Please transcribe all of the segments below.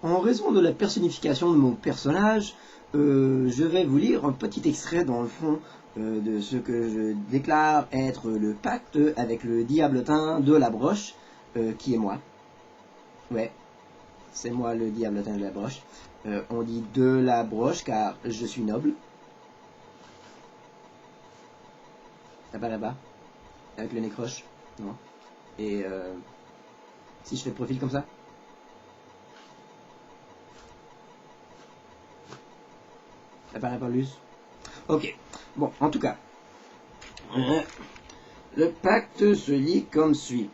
En raison de la personnification de mon personnage, je vais vous lire un petit extrait dans le fond de ce que je déclare être le pacte avec le diablotin de la broche, qui est moi. Ouais, c'est moi le diablotin de la broche. On dit de la broche car je suis noble. Ça paraît pas? Avec le nez croche? Non. Et si je fais profil comme ça? Ça paraît pas plus? Ok. Bon, en tout cas. Le pacte se lit comme suit.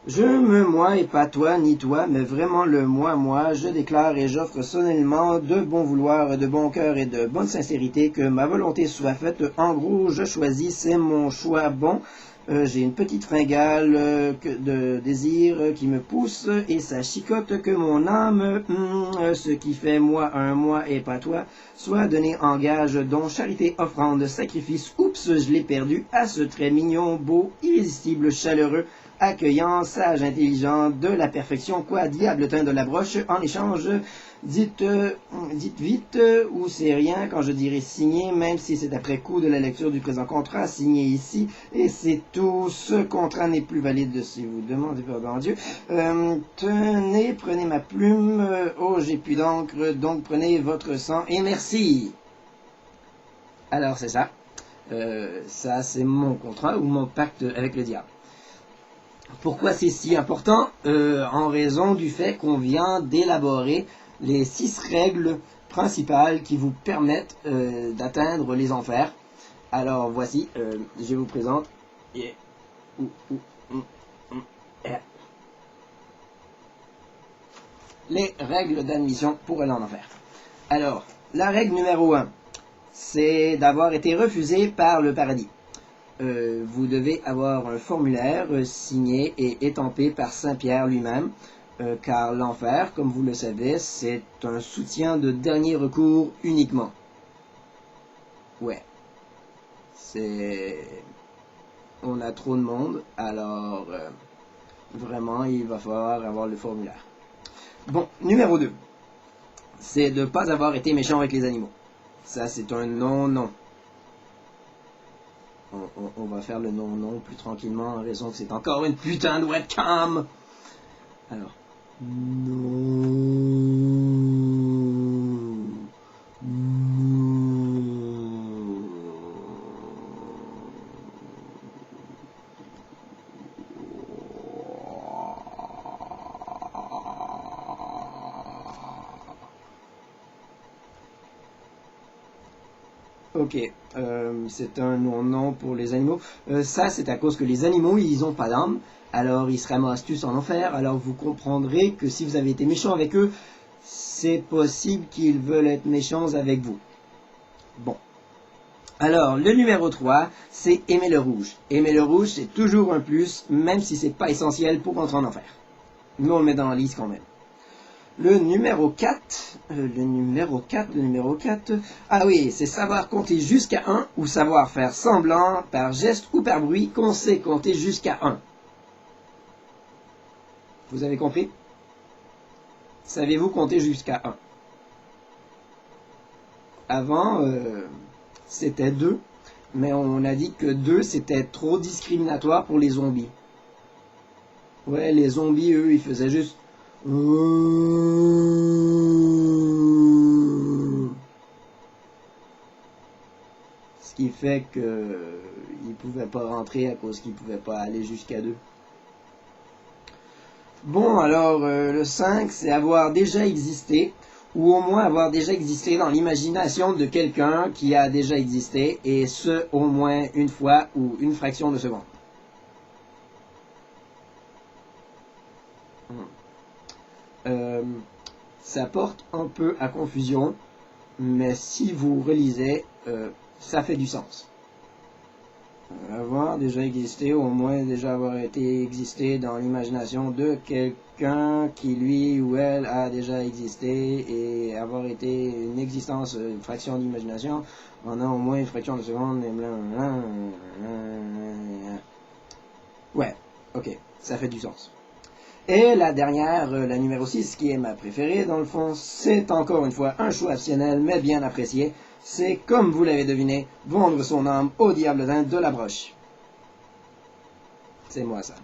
Je me moi et pas toi ni toi, mais vraiment le moi, je déclare et j'offre solennellement de bon vouloir, de bon cœur et de bonne sincérité que ma volonté soit faite. En gros, je choisis, c'est mon choix bon. J'ai une petite fringale de désir qui me pousse et ça chicote que mon âme, ce qui fait moi un moi et pas toi, soit donné en gage, dont charité, offrande, sacrifice, oups, je l'ai perdu, à ce très mignon, beau, irrésistible, chaleureux, accueillant, sage, intelligent, de la perfection, quoi, diabletin de la broche, en échange, dites vite, ou c'est rien quand je dirai signer, même si c'est après coup de la lecture du présent contrat, signé ici, et c'est tout, ce contrat n'est plus valide si vous demandez pardon Dieu. Tenez, prenez ma plume, oh j'ai plus d'encre, donc prenez votre sang, et merci. Alors c'est ça, ça c'est mon contrat, ou mon pacte avec le diable. Pourquoi c'est si important? En raison du fait qu'on vient d'élaborer les 6 règles principales qui vous permettent d'atteindre les enfers. Alors voici, je vous présente les règles d'admission pour aller en enfer. Alors, la règle numéro 1, c'est d'avoir été refusé par le paradis. Vous devez avoir un formulaire signé et étampé par Saint-Pierre lui-même, car l'enfer, comme vous le savez, c'est un soutien de dernier recours uniquement. Ouais. On a trop de monde, alors vraiment, il va falloir avoir le formulaire. Bon, numéro 2, c'est de ne pas avoir été méchant avec les animaux. Ça, c'est un non-non. On va faire le non-non plus tranquillement en raison que c'est encore une putain de webcam. Alors, non. Ok, c'est un non-non pour les animaux. Ça, c'est à cause que les animaux, ils ont pas d'âme. Alors, ils se ramassent tous en enfer. Alors, vous comprendrez que si vous avez été méchant avec eux, c'est possible qu'ils veulent être méchants avec vous. Bon. Alors, le numéro 3, c'est aimer le rouge. Aimer le rouge, c'est toujours un plus, même si c'est pas essentiel pour entrer en enfer. Mais on le met dans la liste quand même. Le numéro 4, ah oui, c'est savoir compter jusqu'à 1 ou savoir faire semblant, par geste ou par bruit, qu'on sait compter jusqu'à 1. Vous avez compris? Savez-vous compter jusqu'à 1? Avant, c'était 2, mais on a dit que 2, c'était trop discriminatoire pour les zombies. Ouais, les zombies, eux, ils faisaient juste... Ce qui fait qu'ils ne pouvaient pas rentrer à cause qu'ils ne pouvaient pas aller jusqu'à 2. Bon, alors, le 5, c'est avoir déjà existé, ou au moins avoir déjà existé dans l'imagination de quelqu'un qui a déjà existé, et ce, au moins une fois ou une fraction de seconde. Ça porte un peu à confusion, mais si vous relisez, ça fait du sens. Avoir déjà existé, au moins déjà avoir été existé dans l'imagination de quelqu'un qui lui ou elle a déjà existé et avoir été une existence, une fraction d'imagination pendant au moins une fraction de seconde. Ouais, ok, ça fait du sens. Et la dernière, la numéro 6, qui est ma préférée dans le fond, c'est encore une fois un choix optionnel, mais bien apprécié. C'est, comme vous l'avez deviné, vendre son âme au diable de la broche. C'est moi ça.